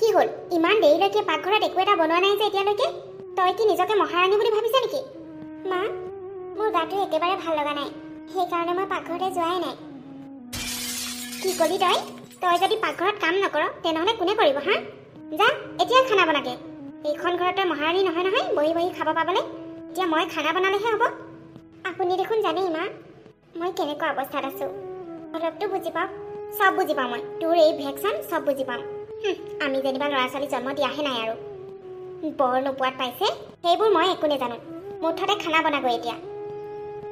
কি হ'ল ইমান দেৰিলৈকে পাকঘৰত একো এটা বনোৱা নাই যে এতিয়ালৈকে তই কি নিজকে মহাৰাণী বুলি ভাবিছ নেকি মা মোৰ গাটো একেবাৰে ভাল লগা নাই সেইকাৰণে মই পাকঘৰতে যোৱাই নাই কি কলি তই যদি পাকঘৰত কাম নকৰ তেনেহ'লে কোনে কৰিব হা যা এতিয়া খানা বনাকে এইখন ঘৰত তই মহাৰাণী নহয় নহয় বহি বহি খাব পাবলৈ এতিয়া মই খানা বনালেহে হ'ব আপুনি দেখোন জানেই মা মই কেনেকুৱা অৱস্থাত আছোঁ অলপতো বুজি পাওঁ সব বুজি পাওঁ মই তোৰ এই ভেকচন সব বুজি পাওঁ আমি যেনিবা ল'ৰা ছোৱালী জন্ম দিয়াহে নাই আৰু বৰ নোপোৱাত পাইছে সেইবোৰ মই একো নাজানো মুঠতে খানা বনাগৈ এতিয়া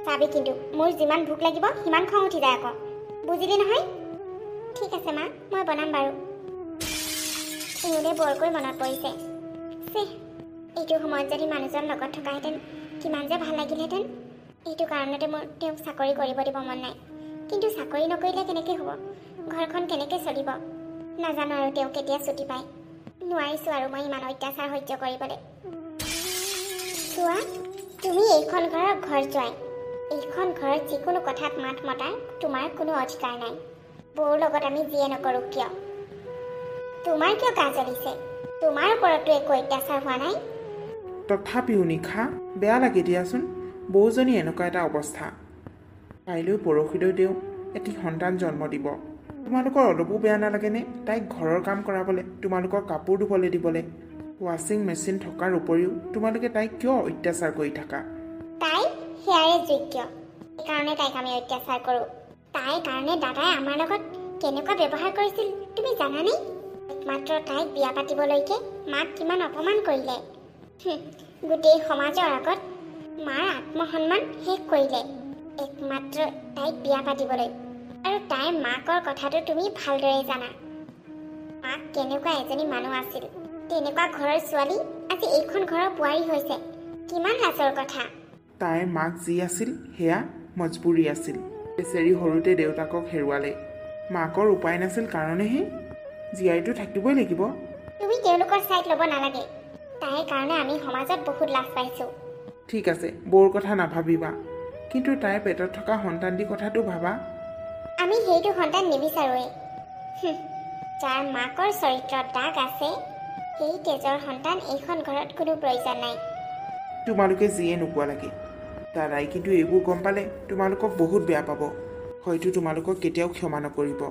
চাবি কিন্তু মোৰ যিমান ভোক লাগিব সিমান খং উঠি যায় আকৌ বুজিলি নহয় ঠিক আছে মা মই বনাম বাৰু এনে বৰকৈ মনত পৰিছে এইটো সময়ত যদি মানুহজন লগত থকাহেঁতেন কিমান যে ভাল লাগিলহেঁতেন এইটো কাৰণতে মোৰ তেওঁক চাকৰি কৰিব দিব মন নাই কিন্তু চাকৰি নকৰিলে কেনেকৈ হ'ব ঘৰখন কেনেকৈ চলিব নাজানো আৰু তেওঁ কেতিয়া ছুটি পায় নোৱাৰিছোঁ আৰু মই ইমান অত্যাচাৰ সহ্য কৰিবলৈ চোৱা তুমি এইখন ঘৰৰ ঘৰ যোৱাই এইখন ঘৰত যিকোনো কথাত মাত মতাৰ তোমাৰ কোনো অধিকাৰ নাই বৌৰ লগত আমি যিয়ে নকৰোঁ কিয় তোমাৰ কিয় গা জ্বলিছে তোমাৰ ওপৰতো একো অত্যাচাৰ হোৱা নাই তথাপিও নিশা বেয়া লাগে দিয়াচোন বৌজনী এনেকুৱা এটা অৱস্থা কাইলৈ পৰহিলৈ তেওঁ এটি সন্তান জন্ম দিব তোমালোকৰ অলপো বেয়া নালাগেনে তাইক ঘৰৰ কাম কৰাবলৈ তোমালোকৰ কাপোৰ ধুবলৈ দিবলৈ ৱাশ্বিং মেচিন থকাৰ উপৰিও তোমালোকে তাইক কিয় অত্যাচাৰ কৰি থাকা তাই সেয়াৰে যোগ্য সেইকাৰণে তাইক আমি অত্যাচাৰ কৰোঁ তাইৰ কাৰণে দাদাই আমাৰ লগত কেনেকুৱা ব্যৱহাৰ কৰিছিল তুমি জানানে একমাত্ৰ তাইক বিয়া পাতিবলৈকে মাক কিমান অপমান কৰিলে গোটেই সমাজৰ আগত মাৰ আত্মসন্মান শেষ কৰিলে একমাত্ৰ তাইক বিয়া পাতিবলৈ আৰু তাইৰ মাকৰ কথাটো তুমি ভালদৰে জানা মাক কেনেকুৱা এজনী মানুহ আছিল তেনেকুৱা ঘৰৰ ছোৱালী আজি এইখন ঘৰৰ বোৱাৰী হৈছে কিমান লাজৰ কথা তাইৰ মাক যি আছিল সেয়া মজবুৰি আছিল বেচেৰি সৰুতে দেউতাকক হেৰুৱালে মাকৰ উপায় নাছিল কাৰণেহে জীয়াইটো থাকিবই লাগিব তুমি তেওঁলোকৰ ছাইড ল'ব নালাগে তাইৰ কাৰণে আমি সমাজত বহুত লাজ পাইছোঁ ঠিক আছে বৌৰ কথা নাভাবিবা কিন্তু তাইৰ পেটত থকা সন্তানটিৰ কথাটো ভাবা আমি সেইটো সন্তান নিবিচাৰোঁৱেই যাৰ মাকৰ চৰিত্ৰত দাগ আছে সেই তেজৰ সন্তান এইখন ঘৰত কোনো প্ৰয়োজন নাই তোমালোকে যিয়ে নোকোৱা লাগে দাদাই কিন্তু এইবোৰ গম পালে তোমালোকক বহুত বেয়া পাব হয়তো তোমালোকক কেতিয়াও ক্ষমা নকৰিব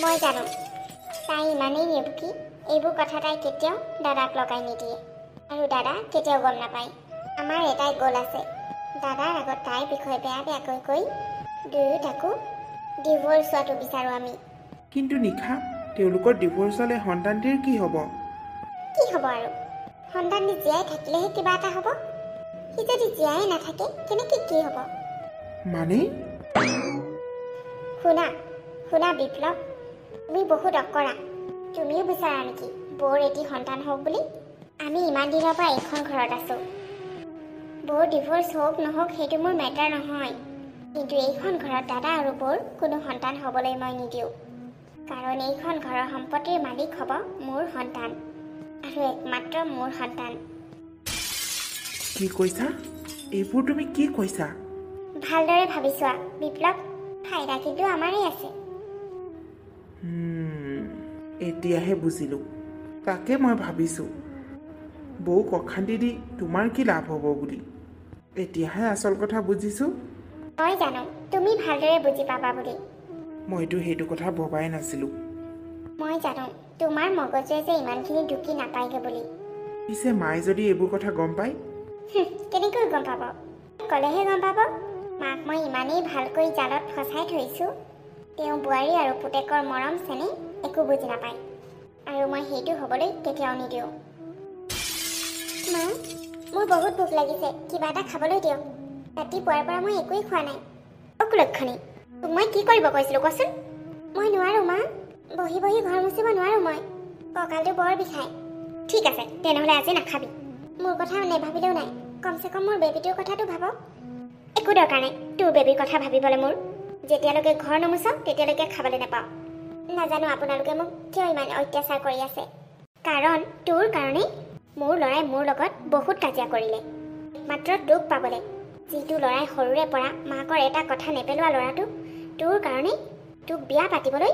মই জানো তাই ইমানেই নিৰ্ভুকি এইবোৰ কথা তাই কেতিয়াও দাদাক লগাই নিদিয়ে আৰু দাদা কেতিয়াও গম নাপায় আমাৰ এটাই গ'ল আছে দাদাৰ আগত তাইৰ বিষয়ে বেয়া বেয়াকৈ কৈ দুয়োটাকো ডিভ'ৰ্চ হোৱাটো বিচাৰোঁ আমি কিন্তু নিশা তেওঁলোকৰ ডিভ'ৰ্চ হ'লে সন্তানটিৰ কি হ'ব কি হ'ব আৰু সন্তানটি জীয়াই থাকিলেহে কিবা এটা হ'ব সি যদি জীয়াই নাথাকে কেনেকৈ কি হ'ব মানে শুনা বিপ্লৱ তুমি বহুত অকৰা তুমিও বিচাৰা নেকি বৌৰ এটি সন্তান হওক বুলি আমি ইমান দিনৰ পৰা এইখন ঘৰত আছোঁ বৌৰ ডিভ'ৰ্চ হওক নহওক সেইটো মোৰ মেটাৰ নহয় কিন্তু এইখন ঘৰত দাদা আৰু বৌৰ কোনো সন্তান হ'বলৈ মই নিদিওঁ কাৰণ এইখন ঘৰৰ সম্পত্তিৰ মালিক হ'ব মোৰ সন্তান আৰু একমাত্ৰ মোৰ সন্তান কি কৈছা এইবোৰ তুমি কি কৈছা ভালদৰে ভাবি চোৱা বিপ্লৱ ফাইদা কিন্তু আমাৰেই আছে এতিয়াহে বুজিলোঁ তাকে মই ভাবিছোঁ বৌক অশান্তি দি তোমাৰ কি লাভ হ'ব বুলি এতিয়াহে আচল কথা বুজিছোঁ মই জানো তুমি ভালদৰে বুজি পাবা বুলি মইতো সেইটো কথা ভবাই নাছিলোঁ মই জানো তোমাৰ মগজুৱে যে ইমানখিনি ঢুকি নাপায়গৈ বুলি পিছে মায়ে যদি এইবোৰ কথা গম পায় কেনেকৈ গম পাব ক'লেহে গম পাব মাক মই ইমানেই ভালকৈ জালত ফচাই থৈছোঁ তেওঁ বোৱাৰী আৰু পুতেকৰ মৰম চেনেহ একো বুজি নাপায় আৰু মই সেইটো হ'বলৈ কেতিয়াও নিদিওঁ মা মোৰ বহুত ভোক লাগিছে কিবা এটা খাবলৈ দিয়ক ৰাতিপুৱাৰ পৰা মই একোৱেই খোৱা নাই কুলক্ষণী তোক মই কি কৰিব কৈছিলোঁ কচোন মই নোৱাৰোঁ মা বহি বহি ঘৰ মুচিব নোৱাৰোঁ মই কঁকালটো বৰ বিষায় ঠিক আছে তেনেহ'লে আজি নাখাবি মোৰ কথা নেভাবিলেও নাই কমচে কম মোৰ বেবীটোৰ কথাটো ভাবক একো দৰকাৰ নাই তোৰ বেবীৰ কথা ভাবিবলৈ মোৰ যেতিয়ালৈকে ঘৰ নমোচ তেতিয়ালৈকে খাবলৈ নাপাওঁ নাজানো আপোনালোকে মোক কিয় ইমান অত্যাচাৰ কৰি আছে কাৰণ তোৰ কাৰণে মোৰ ল'ৰাই মোৰ লগত বহুত কাজিয়া কৰিলে মাত্ৰ তোক পাবলৈ যিটো ল'ৰাই সৰুৰে পৰা মাকৰ এটা কথা নেপেলোৱা ল'ৰাটো তোৰ কাৰণে তোক বিয়া পাতিবলৈ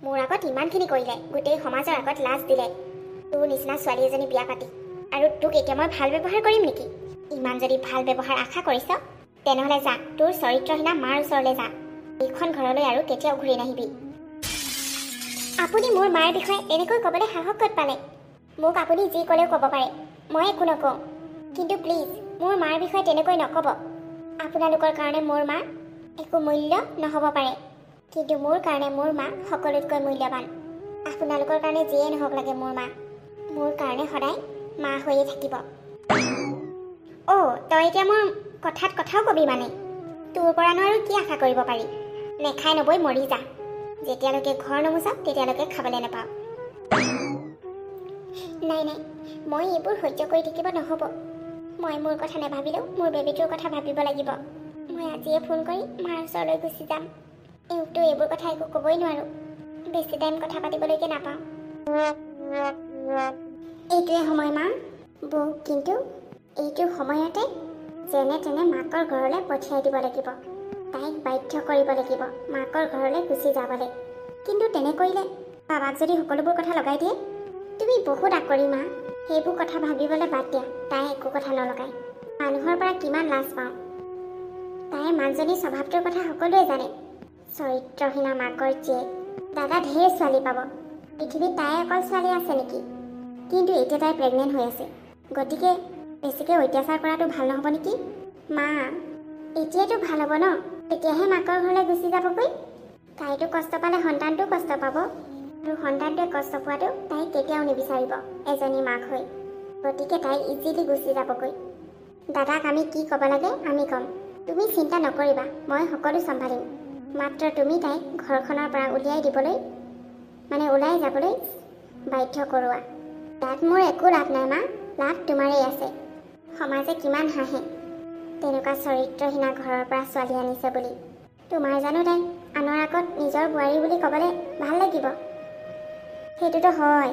মোৰ আগত ইমানখিনি কৰিলে, গোটেই সমাজৰ আগত লাজ দিলে। তোৰ নিচিনা ছোৱালী এজনী বিয়া পাতি আৰু তোক এতিয়া মই ভাল ব্যৱহাৰ কৰিম নেকি? ইমান যদি ভাল ব্যৱহাৰ আশা কৰিছ, তেনেহ'লে যা, তোৰ চৰিত্ৰহীনা মাৰ ওচৰলৈ যা। এইখন ঘৰলৈ আৰু কেতিয়াও ঘূৰি নাহিবি। আপুনি মোৰ মাৰ বিষয়ে এনেকৈ ক'বলৈ সাহস ক'ত পালে? মোক আপুনি যি ক'লেও ক'ব পাৰে, মই একো নকওঁ। কিন্তু প্লিজ মোৰ মাৰ বিষয়ে তেনেকৈ নক'ব। আপোনালোকৰ কাৰণে মোৰ মা একো মূল্য নহ'ব পাৰে, কিন্তু মোৰ কাৰণে মোৰ মা সকলোতকৈ মূল্যৱান। আপোনালোকৰ কাৰণে যিয়ে নহওক লাগে, মোৰ মা মোৰ কাৰণে সদায় মা হৈয়ে থাকিব। তই এতিয়া মোৰ কথাত কথাও কবি মানে? তোৰ পৰানো আৰু কি আশা কৰিব পাৰি? নেখাই নবৈ মৰি যা। যেতিয়ালৈকে ঘৰ নমোচাও তেতিয়ালৈকে খাবলৈ নাপাওঁ। নাই, মই এইবোৰ সহ্য কৰি থাকিব নহ'ব। মই মোৰ কথা নাভাবিলেও মোৰ বেবীটোৰ কথা ভাবিব লাগিব। মই আজিয়ে ফোন কৰি মাৰ ওচৰলৈ গুচি যাম। এওঁকতো এইবোৰ কথা একো ক'বই নোৱাৰোঁ। বেছি টাইম কথা পাতিবলৈকে নাপাওঁ। এইটোৱে সময় মা। বৌ কিন্তু এইটো সময়তে যেনে তেনে মাকৰ ঘৰলৈ পঠিয়াই দিব লাগিব। তাইক বাধ্য কৰিব লাগিব মাকৰ ঘৰলৈ গুচি যাবলৈ। কিন্তু তেনে কৰিলে বাবাক যদি সকলোবোৰ কথা লগাই দিয়ে? তুমি বহুত আকৰি মা। সেইবোৰ কথা ভাবিবলৈ বাদ দিয়া। তাই একো কথা নলগায়। মানুহৰ পৰা কিমান লাজ পাওঁ। তাইৰ মানুহজনীৰ স্বভাৱটোৰ কথা সকলোৱে জানে। চৰিত্ৰহীনা মাকৰ জীয়েক। দাদা ঢেৰ ছোৱালী পাব। পৃথিৱীত তাই অকল ছোৱালী আছে নেকি? কিন্তু এতিয়া তাই প্ৰেগনেণ্ট হৈ আছে। গতিকে বেছিকৈ অত্যাচাৰ কৰাটো ভাল নহ'ব নেকি? মা এতিয়াতো ভাল হ'ব ন? তেতিয়াহে মাকৰ ঘৰলৈ গুচি যাবগৈ। তাইতো কষ্ট পালে সন্তানটোও কষ্ট পাব, আৰু সন্তানটোৱে কষ্ট পোৱাটো তাই কেতিয়াও নিবিচাৰিব এজনী মাক হৈ। গতিকে তাই ইজিলি গুচি যাবগৈ। দাদাক আমি কি ক'ব লাগে আমি ক'ম। তুমি চিন্তা নকৰিবা, মই সকলো চম্ভালিম। মাত্ৰ তুমি তাইক ঘৰখনৰ পৰা ওলাই যাবলৈ বাধ্য কৰোৱা। তাত মোৰ একো লাভ নাই মা, লাভ তোমাৰেই আছে। সমাজে কিমান হাঁহে তেনেকুৱা চৰিত্ৰহীনা ঘৰৰ পৰা ছোৱালী আনিছে বুলি। তোমাৰ জানো তাই আনৰ আগত নিজৰ বোৱাৰী বুলি ক'বলৈ ভাল লাগিব? সেইটোতো হয়।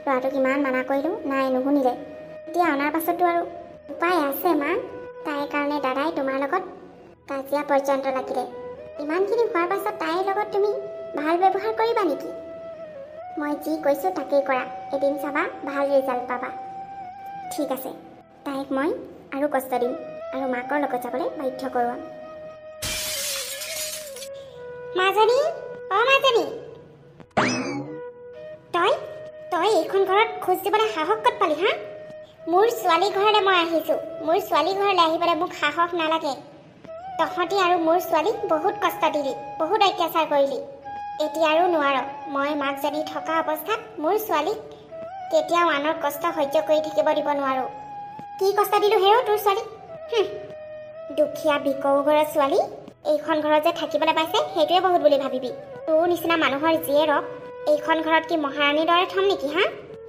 ল'ৰাটোক ইমান মানা কৰিলোঁ, নাই নুশুনিলে। এতিয়া অনাৰ পাছতো আৰু উপায় আছে মা। তাইৰ কাৰণে দাদাই তোমাৰ লগত কাজিয়া পৰ্যন্ত লাগিলে। ইমানখিনি হোৱাৰ পাছত তাইৰ লগত তুমি ভাল ব্যৱহাৰ কৰিবা নেকি? মই যি কৈছোঁ তাকেই কৰা। এদিন চাবা ভাল ৰিজাল্ট পাবা। ঠিক আছে, তাইক মই আৰু কষ্ট দিম আৰু মাকৰ লগত যাবলৈ বাধ্য কৰোৱাম। মাজনী, মাজনী, তই এইখন ঘৰত খোজ দিবলৈ সাহস ক'ত পালি হা? মোৰ ছোৱালী ঘৰলৈ মই আহিছোঁ। মোৰ ছোৱালী ঘৰলৈ আহিবলৈ মোক সাহস নালাগে। তহঁতি আৰু মোৰ ছোৱালীক বহুত কষ্ট দিলি, বহুত অত্যাচাৰ কৰিলি। এতিয়া আৰু নোৱাৰ। মই মাকজনী থকা অৱস্থাত মোৰ ছোৱালীক কেতিয়াও আনৰ কষ্ট সহ্য কৰি থাকিব দিব নোৱাৰোঁ। কি কষ্ট দিলোঁ হেৰৌ তোৰ ছোৱালীক? দুখীয়া বিকৌ ঘৰৰ ছোৱালী এইখন ঘৰত যে থাকিবলৈ পাইছে সেইটোৱে বহুত বুলি ভাবিবি। তোৰ নিচিনা মানুহৰ জীয়েৰক এইখন ঘৰত কি মহাৰাণীৰ দৰে থ'ম নেকি হা?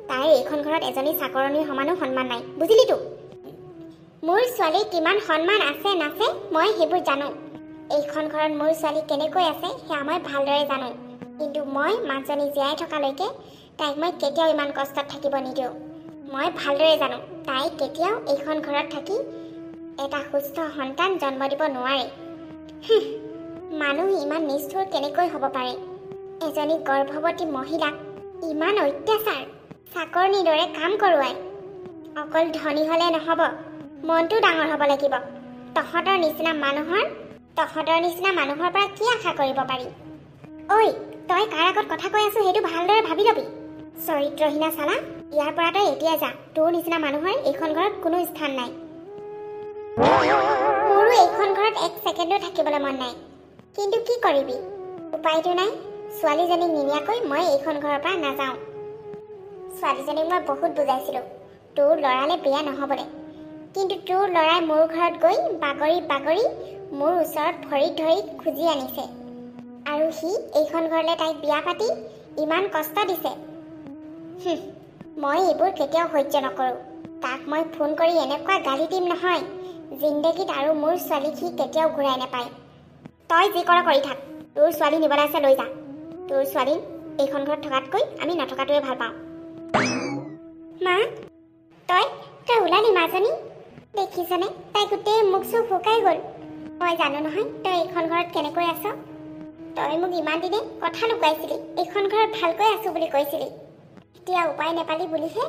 তাই এইখন ঘৰত এজনী চাকৰণীৰ সমানো সন্মান নাই, বুজিলি তো? মোৰ ছোৱালীৰ কিমান সন্মান আছে নাছে মই সেইবোৰ জানো। এইখন ঘৰত মোৰ ছোৱালী কেনেকৈ আছে সেয়া মই ভালদৰে জানো। কিন্তু মই মাকজনী জীয়াই থকালৈকে তাইক মই কেতিয়াও ইমান কষ্টত থাকিব নিদিওঁ। মই ভালদৰে জানো তাই কেতিয়াও এইখন ঘৰত থাকি এটা সুস্থ সন্তান জন্ম দিব নোৱাৰে। মানুহ ইমান নিষ্ঠুৰ কেনেকৈ হ'ব পাৰে? এজনী গৰ্ভৱতী মহিলাক ইমান অত্যাচাৰ, চাকৰণিৰ দৰে কাম কৰোৱাই। অকল ধনী হ'লে নহ'ব, মনটো ডাঙৰ হ'ব লাগিব। তহঁতৰ নিচিনা মানুহৰ পৰা কি আশা কৰিব পাৰি? ঐ, তই কাৰ আগত কথা কৈ আছো সেইটো ভালদৰে ভাবি ল'বি। চৰিত্ৰহীনা চালা, ইয়াৰ পৰা তই এতিয়াই যা। তোৰ নিচিনা মানুহৰ এইখন ঘৰত কোনো স্থান নাই। মোৰো এইখন ঘৰত এক ছেকেণ্ডো থাকিবলৈ মন নাই, কিন্তু কি কৰিবি? উপায়টো নাই। ছোৱালীজনীক নিনিয়াকৈ মই এইখন ঘৰৰ পৰা নাযাওঁ। ছোৱালীজনীক মই বহুত বুজাইছিলোঁ তোৰ ল'ৰালে বিয়া নহ'বলৈ, কিন্তু তোৰ ল'ৰাই মোৰ ঘৰত গৈ বাগৰি মোৰ ওচৰত ভৰিত ধৰি খুজি আনিছে, আৰু সি এইখন ঘৰলৈ তাইক বিয়া পাতি ইমান কষ্ট দিছে। মই এইবোৰ কেতিয়াও সহ্য নকৰোঁ। তাক মই ফোন কৰি এনেকুৱা গালি দিম নহয়, জিন্দগীত আৰু মোৰ ছোৱালীক সি কেতিয়াও ঘূৰাই নাপায়। তই যি কৰ কৰি থাক। তোৰ ছোৱালী নিবলৈ আছে লৈ যা। তোৰ ছোৱালী এইখন ঘৰত থকাতকৈ আমি নথকাটোৱে ভাল পাওঁ। মা, তই ওলালি মাজনী? দেখিছনে তাই গোটেই মুখ চুখ শুকাই গ'ল। মই জানো নহয় তই এইখন ঘৰত কেনেকৈ আছ। তই মোক ইমান দিনে কথা লুকাইছিলি, এইখন ঘৰত ভালকৈ আছো বুলি কৈছিলি, এতিয়া উপায় নেপালি বুলিহে।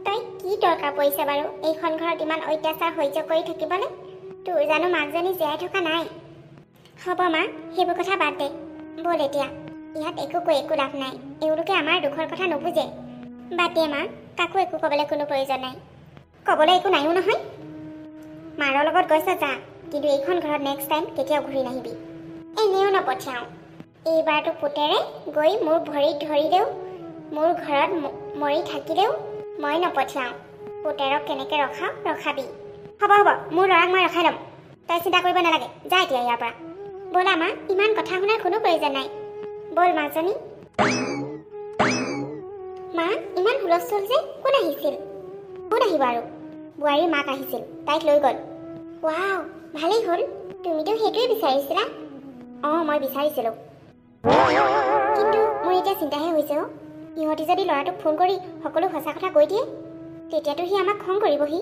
তই কি দৰকাৰ পৰিছে বাৰু এইখন ঘৰত ইমান অত্যাচাৰ সহ্য কৰি থাকিবলৈ? তোৰ জানো মাকজনী জীয়াই থকা নাই? হ'ব মা, সেইবোৰ কথা বাদ দে, ব'ল এতিয়া। ইয়াত একো কৈ একো লাভ নাই, এওঁলোকে আমাৰ দুখৰ কথা নুবুজে। বাদ দে মা, কাকো একো ক'বলৈ কোনো প্ৰয়োজন নাই। ক'বলৈ একো নাইও নহয়। মাৰৰ লগত গৈছ যা, কিন্তু এইখন ঘৰত নেক্সট টাইম কেতিয়াও ঘূৰি নাহিবি। এনেও নপঠিয়াওঁ। এইবাৰতো পুতেৰে গৈ মোৰ ভৰিত ধৰিলেও, মোৰ ঘৰত মৰি থাকিলেও মই নপঠিয়াওঁ। পুতেৰক কেনেকৈ ৰখাবি। হ'ব, মোৰ ল'ৰাক মই ৰখাই ল'ম, তই চিন্তা কৰিব নালাগে। যা এতিয়া ইয়াৰ পৰা। ব'লা মা, ইমান কথা শুনাৰ কোনো প্ৰয়োজন নাই। ব'ল মাজনী। মা, ইমান হুলস্থুল যে, কোন আহিছিল? কোন আহিব আৰু? বোৱাৰীৰ মাক আহিছিল, তাইক লৈ গ'ল। ৱাও, ভালেই হ'ল। তুমিতো সেইটোৱে বিচাৰিছিলা। অঁ, মই বিচাৰিছিলোঁ, কিন্তু মোৰ এতিয়া চিন্তাহে হৈছে। সিহঁতি যদি ল'ৰাটোক ফোন কৰি সকলো সঁচা কথা কৈ দিয়ে, তেতিয়াতো সি আমাক খং কৰিবহি।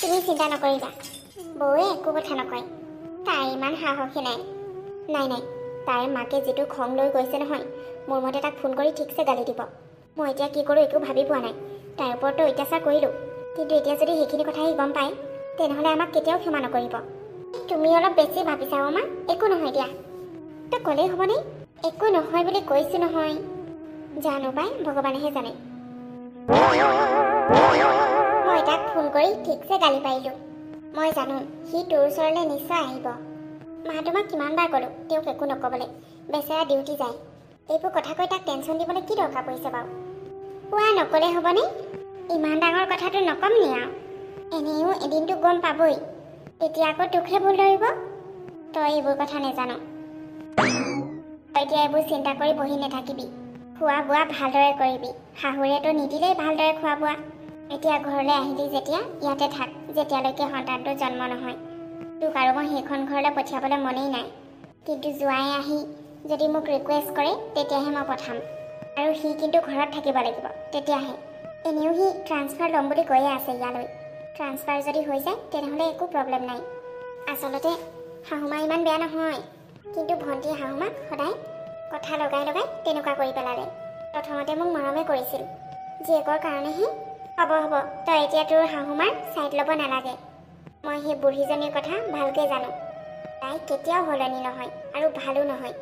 তুমি চিন্তা নকৰিবা, বৌৱে একো কথা নকয়। তাই ইমান সাহসী নাই। নাই, তাইৰ মাকে যিটো খং লৈ গৈছে নহয়, মোৰ মতে তাক ফোন কৰি ঠিকছে গালি দিব। মই এতিয়া কি কৰোঁ একো ভাবি পোৱা নাই। তাইৰ ওপৰতো অত্যাচাৰ কৰিলোঁ, কিন্তু এতিয়া যদি সেইখিনি কথা সি গম পায়, তেনেহ'লে আমাক কেতিয়াও ক্ষমা নকৰিব। তুমি অলপ বেছি ভাবিছা মা। একো নহয় দিয়া, তই ক'লেই হ'বনে? একো নহয় বুলি কৈছোঁ নহয়। জানো পাই, ভগৱানেহে জানে। মই তাক ফোন কৰি ঠিকছে গালি পাৰিলোঁ। মই জানো সি তোৰ ওচৰলৈ নিশ্চয় আহিব। মা, তোমাক কিমানবাৰ ক'লোঁ তেওঁক একো নক'বলৈ, বেচেৰা ডিউটি যায়। এইবোৰ কথা কৈ তাক টেনশ্যন দিবলৈ কি দৰকাৰ পৰিছে বাৰু? কোৱা নক'লে হ'বনে? ইমান ডাঙৰ কথাটো নকম নি আৰু? এনেও এদিনটো গম পাবই, তেতিয়া আকৌ তোকহে ভুল ধৰিব। তই এইবোৰ কথা নেজানো। এতিয়া এইবোৰ চিন্তা কৰি বহি নাথাকিবি। খোৱা বোৱা ভালদৰে কৰিবি। শাহুৰেতো নিদিলেই ভালদৰে খোৱা বোৱা। এতিয়া ঘৰলৈ আহিলি যেতিয়া ইয়াতে থাক, যেতিয়ালৈকে সন্তানটো জন্ম নহয়। তোক আৰু মই সেইখন ঘৰলৈ পঠিয়াবলৈ মনেই নাই, কিন্তু জোৱাই আহি যদি মোক ৰিকুৱেষ্ট কৰে তেতিয়াহে মই পঠাম। আৰু সি কিন্তু ঘৰত থাকিব লাগিব, তেতিয়াহে। এনেও সি ট্ৰান্সফাৰ ল'ম বুলি কৈয়ে আছে ইয়ালৈ। ট্ৰান্সফাৰ যদি হৈ যায় তেনেহ'লে একো প্ৰব্লেম নাই। আচলতে শাহুমা ইমান বেয়া নহয়, কিন্তু ভণ্টিয়ে শাহুমাক সদায় কথা লগাই তেনেকুৱা কৰি পেলালে। প্ৰথমতে মোক মৰমে কৰিছিল, জীয়েকৰ কাৰণেহে। হ'ব, তই এতিয়া তোৰ শাহুমাৰ ছাইড ল'ব নালাগে। মই সেই বুঢ়ীজনীৰ কথা ভালকৈ জানো। তাই কেতিয়াও সলনি নহয় আৰু ভালো নহয়।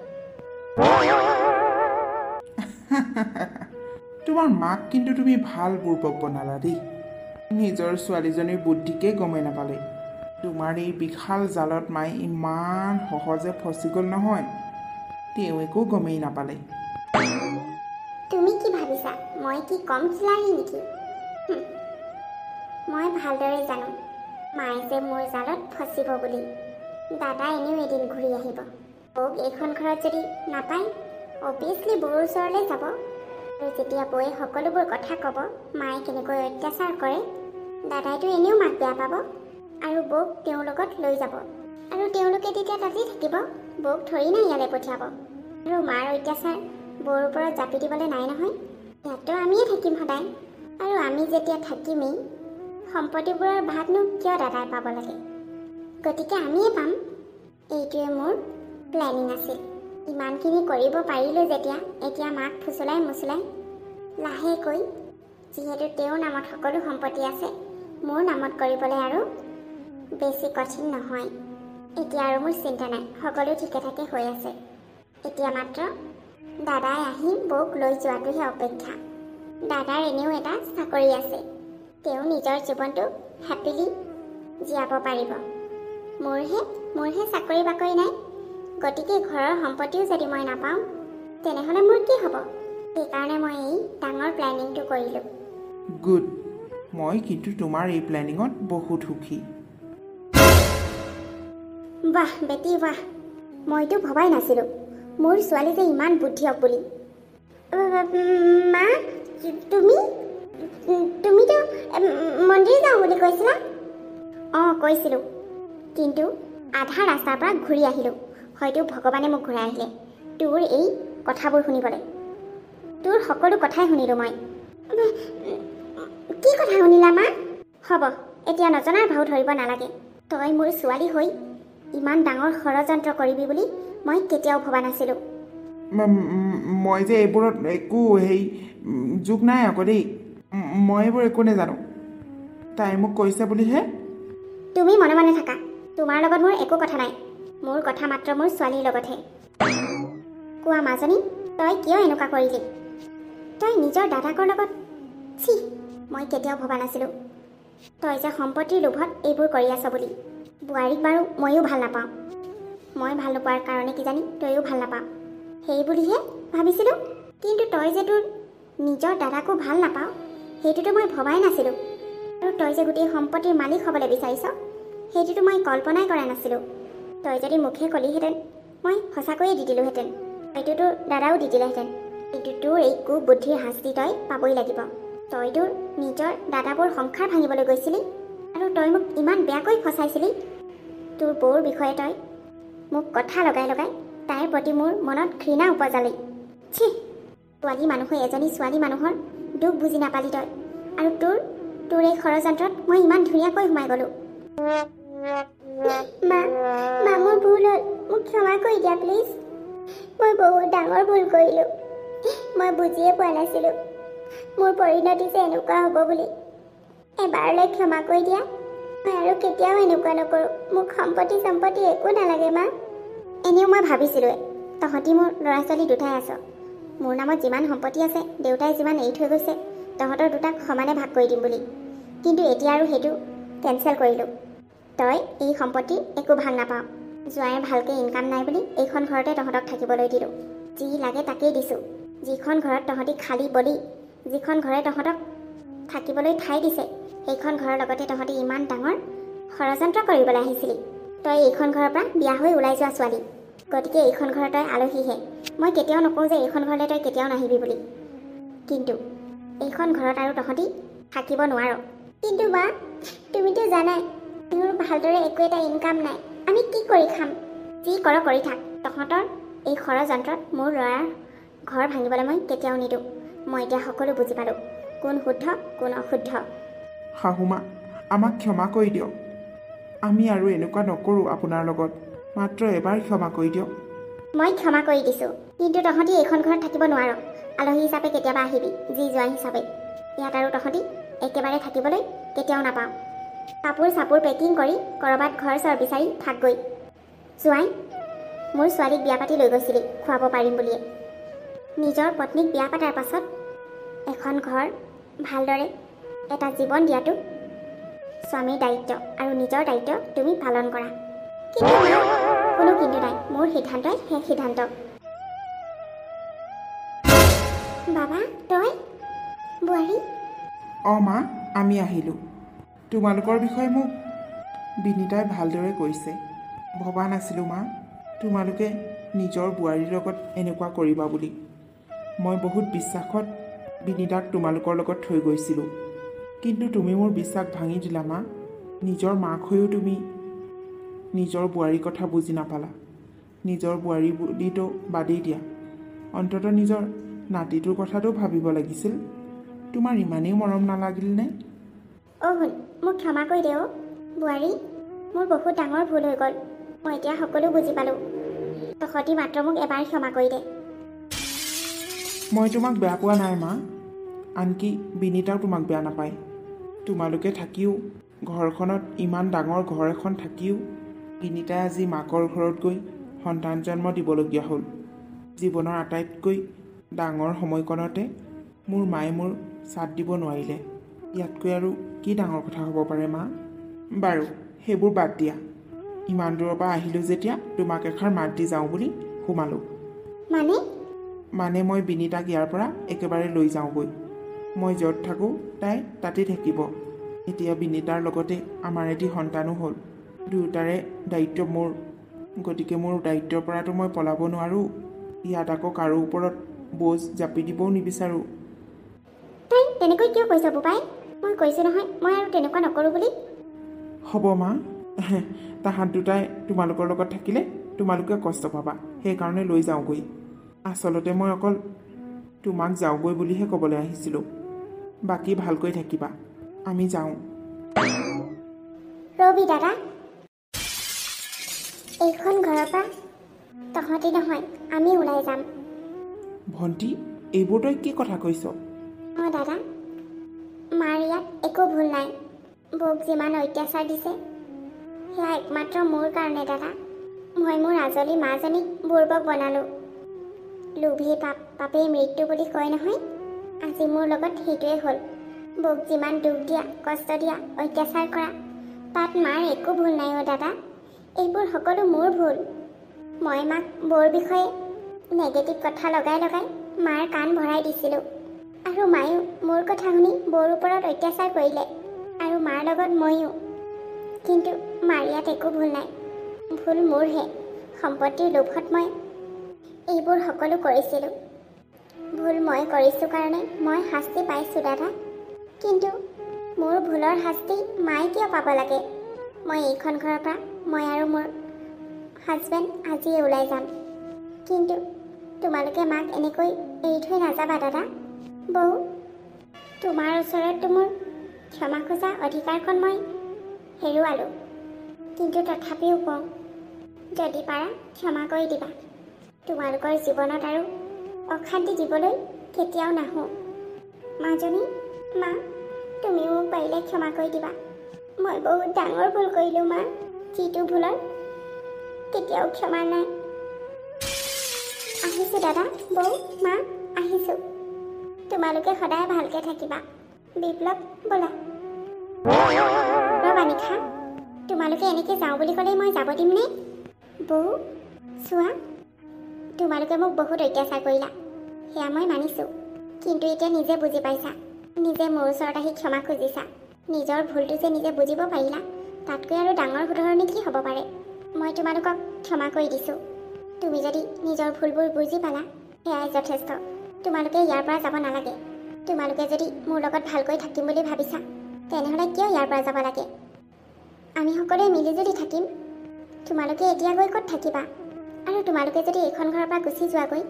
তোমাৰ মাক কিন্তু তুমি ভাল বুৰ্বক বনালা দেই। নিজৰ ছোৱালীজনীৰ বুদ্ধিকে গমেই নাপালে। তোমাৰ এই বিশাল জালত মায়ে ইমান সহজে ফচি গ'ল নহয়, তেওঁ একো গমেই নাপালে। তুমি কি ভাবিছা মই কি কম খিলাহী নেকি? মই ভালদৰে জানো মায়ে যে মোৰ জালত ফচিব বুলি। দাদা এনেও এদিন ঘূৰি আহিব। বৌক এইখন ঘৰত যদি নাপায়, অভিয়াছলি বৌৰ ওচৰলৈ যাব। আৰু যেতিয়া বৌয়ে সকলোবোৰ কথা ক'ব, মায়ে কেনেকৈ অত্যাচাৰ কৰে, দাদাইতো এনেও মাক বেয়া পাব আৰু বৌক তেওঁৰ লগত লৈ যাব। আৰু তেওঁলোকে তেতিয়া তাতেই থাকিব, বৌক ধৰি নাই ইয়ালৈ পঠিয়াব। আৰু মাৰ অত্যাচাৰ বৌৰ ওপৰত জাপি দিবলৈ নাই নহয়। ইয়াততো আমিয়ে থাকিম সদায়, আৰু আমি যেতিয়া থাকিমেই, সম্পত্তিবোৰৰ ভাগনো কিয় দাদাই পাব লাগে? গতিকে আমিয়ে পাম। এইটোৱে মোৰ প্লেনিং আছিল। ইমানখিনি কৰিব পাৰিলোঁ যেতিয়া, এতিয়া মাক ফুচলাই মুচলাই লাহেকৈ, যিহেতু তেওঁৰ নামত সকলো সম্পত্তি আছে, মোৰ নামত কৰিবলৈ আৰু বেছি কঠিন নহয়। এতিয়া আৰু মোৰ চিন্তা নাই, সকলো ঠিকে ঠাকে হৈ আছে। এতিয়া মাত্ৰ দাদাই আহি বৌক লৈ যোৱাটোহে অপেক্ষা। দাদাৰ এনেও এটা চাকৰি আছে, তেওঁ নিজৰ জীৱনটো হেপিলি জীয়াব পাৰিব। মোৰহে চাকৰি বাকৰি নাই। গতিকে ঘৰৰ সম্পত্তিও যদি মই নাপাওঁ, তেনেহ'লে মোৰ কি হ'ব? সেইকাৰণে মই এই ডাঙৰ প্লেনিংটো কৰিলোঁ। গুড, মই কিন্তু তোমাৰ এই প্লেনিঙত বহুত সুখী। বাহ বেটি বাহ, মইতো ভবাই নাছিলোঁ মোৰ ছোৱালী যে ইমান বুদ্ধি হওক বুলি। মা, তুমিতো মন্দিৰ যাওঁ বুলি কৈছিলা? অঁ কৈছিলোঁ, কিন্তু আধা ৰাস্তাৰ পৰা ঘূৰি আহিলোঁ। হয়তো ভগৱানে মোক ঘূৰাই আহিলে তোৰ এই কথাবোৰ শুনিবলৈ। তোৰ সকলো কথাই শুনিলোঁ মই। কি কথা শুনিলা মা? হ'ব, এতিয়া নজনাৰ ভাও ধৰিব নালাগে। তই মোৰ ছোৱালী হৈ ইমান ডাঙৰ ষড়যন্ত্ৰ কৰিবি বুলি মই কেতিয়াও ভবা নাছিলোঁ। মই যে এইবোৰত একো যোগ নাই আকৌ দেই। মই এইবোৰ একো নেজানো। তাই মোক কৈছে বুলিহে। তুমি মনে মনে থাকা। তোমাৰ লগত মোৰ একো কথা নাই। মোৰ কথা মাত্ৰ মোৰ ছোৱালীৰ লগতহে। কোৱা মাজনী, তই কিয় এনেকুৱা কৰিলি? তই নিজৰ দাদাকৰ লগত? ছি, মই কেতিয়াও ভবা নাছিলোঁ তই যে সম্পত্তিৰ লোভত এইবোৰ কৰি আছ বুলি। বোৱাৰীক বাৰু ময়ো ভাল নাপাওঁ। মই ভাল নোপোৱাৰ কাৰণে কিজানি তইও ভাল নাপাওঁ সেই বুলিহে ভাবিছিলোঁ। কিন্তু তই যে তোৰ নিজৰ দাদাকো ভাল নাপাওঁ সেইটোতো মই ভবাই নাছিলোঁ। আৰু তই যে গোটেই সম্পত্তিৰ মালিক হ'বলৈ বিচাৰিছ সেইটোতো মই কল্পনাই কৰা নাছিলোঁ। তই যদি মুখে ক'লিহেঁতেন মই সঁচাকৈয়ে দি দিলোঁহেঁতেন। হয়তো তোৰ দাদাও দি দিলেহেঁতেন। কিন্তু তোৰ এই কুবুদ্ধিৰ শাস্তি তই পাবই লাগিব। তই তোৰ নিজৰ দাদাবোৰ সংসাৰ ভাঙিবলৈ গৈছিলি আৰু তই মোক ইমান বেয়াকৈ ফচাইছিলি। তোৰ বৌৰ বিষয়ে তই মোক কথা লগাই লগাই তাইৰ প্ৰতি মোৰ মনত ঘৃণা উপজালি। ছি, ছোৱালী মানুহে এজনী ছোৱালী মানুহৰ দুখ বুজি নাপালি তই। আৰু তোৰ এই ষড়যন্ত্ৰত মই ইমান ধুনীয়াকৈ সোমাই গ'লোঁ। মা মোৰ ভুল হ'ল। মোক ক্ষমা কৰি দিয়া প্লিজ। মই বহুত ডাঙৰ ভুল কৰিলোঁ। মই বুজিয়ে পোৱা নাছিলোঁ মোৰ পৰিণতি যে এনেকুৱা হ'ব বুলি। এবাৰলৈ ক্ষমা কৰি দিয়া। মই আৰু কেতিয়াও এনেকুৱা নকৰোঁ। মোক সম্পত্তি একো নালাগে মা। এনেও মই ভাবিছিলোঁ তহঁতি মোৰ ল'ৰা ছোৱালী দুটাই আছ। মোৰ নামত যিমান সম্পত্তি আছে দেউতাই যিমান এৰি থৈ গৈছে তহঁতৰ দুটাক সমানে ভাগ কৰি দিম বুলি। কিন্তু এতিয়া আৰু সেইটো কেঞ্চেল কৰিলোঁ। তই এই সম্পত্তিৰ একো ভাগ নাপাওঁ। জোঁৱাইৰ ভালকৈ ইনকাম নাই বুলি এইখন ঘৰতে তহঁতক থাকিবলৈ দিলোঁ। যি লাগে তাকেই দিছোঁ। যিখন ঘৰত তহঁতি খালী বলি, যিখন ঘৰে তহঁতক থাকিবলৈ ঠাই দিছে সেইখন ঘৰৰ লগতে তহঁতি ইমান ডাঙৰ ষড়যন্ত্ৰ কৰিবলৈ আহিছিলি। তই এইখন ঘৰৰ পৰা বিয়া হৈ ওলাই যোৱা ছোৱালী। গতিকে এইখন ঘৰৰ তই আলহীহে। মই কেতিয়াও নকওঁ যে এইখন ঘৰলৈ তই কেতিয়াও নাহিবি বুলি। কিন্তু এইখন ঘৰত আৰু তহঁতি থাকিব নোৱাৰ। কিন্তু মা, তুমিতো জানাই মোৰ ভালদৰে একো এটা ইনকাম নাই। আমি কি কৰি খাম? যি কৰ কৰি থাক। তহঁতৰ এই ষড়যন্ত্ৰত মোৰ ল'ৰাৰ ঘৰ ভাঙিবলৈ মই কেতিয়াও নিদিওঁ। মই এতিয়া সকলো বুজি পালোঁ কোন শুদ্ধ কোন অশুদ্ধ। শাহুমা, আমাক ক্ষমা কৰি দিয়ক। আমি আৰু এনেকুৱা নকৰোঁ আপোনাৰ লগত। মাত্ৰ এবাৰ ক্ষমা কৰি দিয়ক। মই ক্ষমা কৰি দিছোঁ। কিন্তু তহঁতি এইখন ঘৰত থাকিব নোৱাৰ। আলহী হিচাপে কেতিয়াবা আহিবি, যি জোঁৱাই হিচাপে। ইয়াত আৰু তহঁতি একেবাৰে থাকিবলৈ কেতিয়াও নাপাওঁ। কাপোৰ চাপোৰ পেকিং কৰি ক'ৰবাত ঘৰ চৰ বিচাৰি থাকগৈ। জোঁৱাই, মোৰ ছোৱালীক বিয়া পাতি লৈ গৈছিলি খুৱাব পাৰিম বুলিয়ে। নিজৰ পত্নীক বিয়া পাতাৰ পাছত এখন ঘৰ ভালদৰে এটা জীৱন দিয়াটো স্বামীৰ দায়িত্ব আৰু নিজৰ দায়িত্ব তুমি পালন কৰা। কিন্তু কোনো কিন্তু নাই। মোৰ সিদ্ধান্তই শেষ সিদ্ধান্ত। বাবা, তই? বোৱাৰী? অঁ মা, আমি আহিলোঁ। তোমালোকৰ বিষয়ে মোক বিনীতাই ভালদৰে কৈছে। ভবা নাছিলোঁ মা তোমালোকে নিজৰ বোৱাৰীৰ লগত এনেকুৱা কৰিবা বুলি। মই বহুত বিশ্বাসত বিনীতাক তোমালোকৰ লগত থৈ গৈছিলোঁ। কিন্তু তুমি মোৰ বিশ্বাস ভাঙি দিলা মা। নিজৰ মাক হৈও তুমি নিজৰ বোৱাৰীৰ কথা বুজি নাপালা। নিজৰ বোৱাৰী বুলিতো বাদেই দিয়া, অন্ততঃ নিজৰ নাতিটোৰ কথাটো ভাবিব লাগিছিল। তোমাৰ ইমানেই মৰম নালাগিলনে? অ' শুন, মোক ক্ষমা কৰি দে। অ' বোৱাৰী, মোৰ বহুত ডাঙৰ ভুল হৈ গ'ল। মই এতিয়া সকলো বুজি পালোঁ। তহঁতি মাত্ৰ মোক এবাৰ ক্ষমা কৰি দে। মই তোমাক বেয়া পোৱা নাই মা। আনকি বিনীতাও তোমাক বেয়া নাপায়। তোমালোকে থাকিও, ঘৰখনত ইমান ডাঙৰ ঘৰ এখন থাকিও বিনীতাই আজি মাকৰ ঘৰত গৈ সন্তান জন্ম দিবলগীয়া হ'ল। জীৱনৰ আটাইতকৈ ডাঙৰ সময়কণতে মোৰ মায়ে মোৰ চাথ দিব নোৱাৰিলে। ইয়াতকৈ আৰু কি ডাঙৰ কথা হ'ব পাৰে মা? বাৰু সেইবোৰ বাদ দিয়া। ইমান দূৰৰ পৰা আহিলোঁ যেতিয়া তোমাক এষাৰ মাত দি যাওঁ বুলি সোমালোঁ। মানে মই বিনীতাক ইয়াৰ পৰা একেবাৰে লৈ যাওঁগৈ। মই য'ত থাকোঁ তাই তাতেই থাকিব। এতিয়া বিনীতাৰ লগতে আমাৰ এটি সন্তানো হ'ল। দুয়োটাৰে দায়িত্ব মোৰ। গতিকে মোৰ দায়িত্বৰ পৰাতো মই পলাব নোৱাৰোঁ। ইয়াত আকৌ কাৰো ওপৰত বোজ জাপি দিবও নিবিচাৰোঁ। তই তেনেকৈ কিয় কৈছ বোপাই? মই কৈছোঁ নহয় মই আৰু তেনেকুৱা নকৰোঁ বুলি। হ'ব মা, তাহাঁত দুটাই তোমালোকৰ লগত থাকিলে তোমালোকে কষ্ট পাবা। সেইকাৰণে লৈ যাওঁগৈ। আচলতে মই অকল তোমাক যাওঁগৈ বুলিহে ক'বলৈ আহিছিলোঁ। বাকী ভালকৈ থাকিবা। আমি যাওঁ। ৰবি দাদা, এইখন ঘৰৰ পৰা তহঁতি নহয় আমি ওলাই যাম। ভণ্টি, এইবোৰ তই কি কথা কৈছ? অঁ দাদা, মাৰ ইয়াত একো ভুল নাই। বৌক যিমান অত্যাচাৰ দিছে সেয়া একমাত্ৰ মোৰ কাৰণে দাদা। মই মোৰ আজলি মাজনীক বুৰ্বক বনালোঁ। লোভেই পাপেই মৃত্যু বুলি কয় নহয়, আজি মোৰ লগত সেইটোৱে হ'ল। বৌক যিমান দুখ দিয়া, কষ্ট দিয়া, অত্যাচাৰ কৰা, তাত মাৰ একো ভুল নাই অ' দাদা। এইবোৰ সকলো মোৰ ভুল। মই মাক বৌৰ বিষয়ে নেগেটিভ কথা লগাই মাৰ কাণ ভৰাই দিছিলোঁ। আৰু মায়েও মোৰ কথা শুনি বৌৰ ওপৰত অত্যাচাৰ কৰিলে, আৰু মাৰ লগত ময়ো। কিন্তু মাৰ ইয়াত একো ভুল নাই, ভুল মোৰহে। সম্পত্তিৰ লোভত মই এইবোৰ সকলো কৰিছিলোঁ। ভুল মই কৰিছোঁ কাৰণে মই শাস্তি পাইছোঁ দাদা। কিন্তু মোৰ ভুলৰ শাস্তি মায়ে কিয় পাব লাগে? মই এইখন ঘৰৰ পৰা মই আৰু মোৰ হাজবেণ্ড আজিয়ে ওলাই যাম। কিন্তু তোমালোকে মাক এনেকৈ এৰি থৈ নাযাবা দাদা। বৌ, তোমাৰ ওচৰততো মোৰ ক্ষমা খোজা অধিকাৰখন মই হেৰুৱালোঁ। কিন্তু তথাপিও কওঁ, যদি পাৰা ক্ষমা কৰি দিবা। তোমালোকৰ জীৱনত আৰু অশান্তি দিবলৈ কেতিয়াও নাহোঁ। মাজনী, মা, তুমিও মোক পাৰিলে ক্ষমা কৰি দিবা। মই বহুত ডাঙৰ ভুল কৰিলোঁ মা, যিটো ভুলৰ কেতিয়াও ক্ষমা নাই। আহিছোঁ দাদা, বৌ, মা, আহিছোঁ। তোমালোকে সদায় ভালকৈ থাকিবা। বিপ্লৱ, ব'লা। ৰ'বা নিশা, তোমালোকে এনেকৈ যাওঁ বুলি ক'লেই মই যাব দিমনে? বৌ, চোৱা, তোমালোকে মোক বহুত অত্যাচাৰ কৰিলা, সেয়া মই মানিছোঁ। কিন্তু এতিয়া নিজে বুজি পাইছা, নিজে মোৰ ওচৰত আহি ক্ষমা খুজিছা। নিজৰ ভুলটো যে নিজে বুজিব পাৰিলা, তাতকৈ আৰু ডাঙৰ শুধৰণি কি হ'ব পাৰে? মই তোমালোকক ক্ষমা কৰি দিছোঁ। তুমি যদি নিজৰ ভুলবোৰ বুজি পালা, সেয়াই যথেষ্ট। তোমালোকে ইয়াৰ পৰা যাব নালাগে। তোমালোকে যদি মোৰ লগত ভালকৈ থাকিম বুলি ভাবিছা, তেনেহ'লে কিয় ইয়াৰ পৰা যাব লাগে? আমি সকলোৱে মিলিজুলি থাকিম। তোমালোকে এতিয়া গৈ ক'ত থাকিবা? আৰু তোমালোকে যদি এইখন ঘৰৰ পৰা গুচি যোৱাগৈ,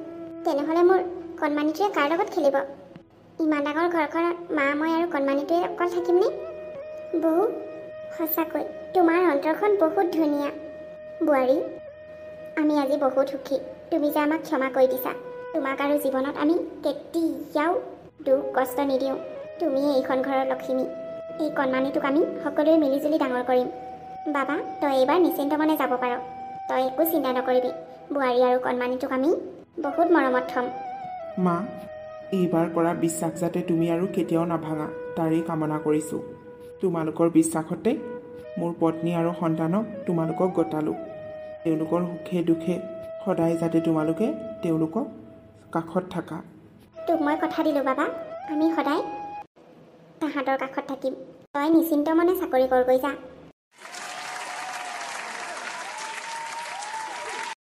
তেনেহ'লে মোৰ কণমানিটোৱে কাৰ লগত খেলিব? ইমান ডাঙৰ ঘৰখনত মা, মই আৰু কণমানিটোৱে অকল থাকিমনে? বহু সঁচাকৈ তোমাৰ অন্তৰখন বহুত ধুনীয়া বোৱাৰী। আমি আজি বহুত সুখী তুমি যে আমাক ক্ষমা কৰি দিছা। তোমাক আৰু জীৱনত আমি কেতিয়াও দুখ কষ্ট নিদিওঁ। তুমিয়ে এইখন ঘৰৰ লখিমী। এই কণমানিটোক আমি সকলোৱে মিলিজুলি ডাঙৰ কৰিম। বাবা, তই এইবাৰ নিশ্চিন্ত মনে যাব পাৰ। তই একো চিন্তা নকৰিবি। বোৱাৰী আৰু কণমানিটোক আমি বহুত মৰমত থ'ম। মা, এইবাৰ কৰা বিশ্বাস যাতে তুমি আৰু কেতিয়াও নাভাঙা, তাৰেই কামনা কৰিছোঁ। তোমালোকৰ বিশ্বাসতে মোৰ পত্নী আৰু সন্তানক তোমালোকক গতালোঁ। তেওঁলোকৰ সুখে দুখে সদায় যাতে তোমালোকে তেওঁলোকক কাষত থাকা। তোক মই কথা দিলোঁ বাবা, আমি সদায় তাহাঁতৰ কাষত থাকিম। তই নিশ্চিন্ত মনে চাকৰি কৰগৈ যা।